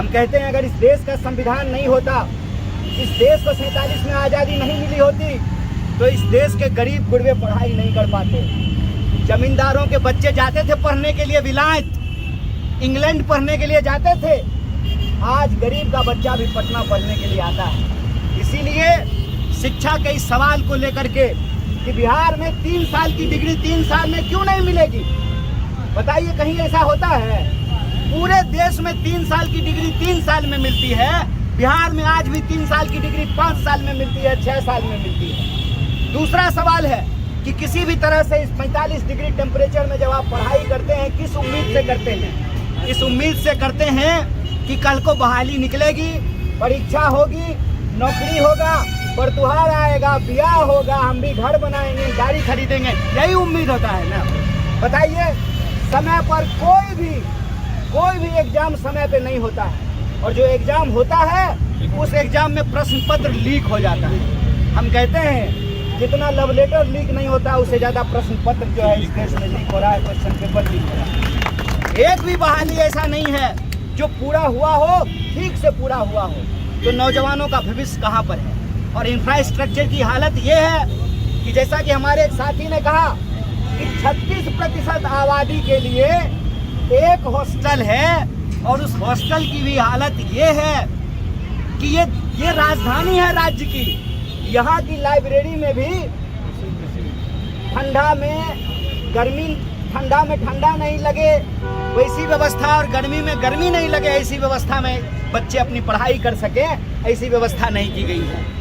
हम कहते हैं अगर इस देश का संविधान नहीं होता, इस देश को 47 में आज़ादी नहीं मिली होती, तो इस देश के गरीब गुरबे पढ़ाई नहीं कर पाते। जमींदारों के बच्चे जाते थे पढ़ने के लिए विलायत, इंग्लैंड पढ़ने के लिए जाते थे। आज गरीब का बच्चा भी पटना पढ़ने के लिए आता है। इसीलिए शिक्षा के इस सवाल को लेकर के कि बिहार में 3 साल की डिग्री 3 साल में क्यों नहीं मिलेगी, बताइए, कहीं ऐसा होता है? पूरे देश में 3 साल की डिग्री 3 साल में मिलती है, बिहार में आज भी 3 साल की डिग्री 5 साल में मिलती है, 6 साल में मिलती है। दूसरा सवाल है कि किसी भी तरह से इस 45 डिग्री टेम्परेचर में जब आप पढ़ाई करते हैं, किस उम्मीद से करते हैं? इस उम्मीद से करते हैं कि कल को बहाली निकलेगी, परीक्षा होगी, नौकरी होगा, बरतुहार आएगा, ब्याह होगा, हम भी घर बनाएंगे, गाड़ी खरीदेंगे, यही उम्मीद होता है ना। बताइए, समय पर कोई भी एग्जाम समय पे नहीं होता है, और जो एग्जाम होता है उस एग्जाम में प्रश्न पत्र लीक हो जाता है। हम कहते हैं जितना लव लेटर लीक नहीं होता, उससे ज्यादा प्रश्न पत्र जो है इस देश में लीक हो रहा है, क्वेश्चन पेपर लीक हो रहा है। एक भी बहाली ऐसा नहीं है जो पूरा हुआ हो, ठीक से पूरा हुआ हो। तो नौजवानों का भविष्य कहाँ पर है? और इंफ्रास्ट्रक्चर की हालत ये है कि जैसा कि हमारे एक साथी ने कहा कि 36% आबादी के लिए एक हॉस्टल है, और उस हॉस्टल की भी हालत ये है कि ये राजधानी है राज्य की। यहाँ की लाइब्रेरी में भी ठंडा में ठंडा नहीं लगे वैसी व्यवस्था, और गर्मी में गर्मी नहीं लगे ऐसी व्यवस्था में बच्चे अपनी पढ़ाई कर सके, ऐसी व्यवस्था नहीं की गई है।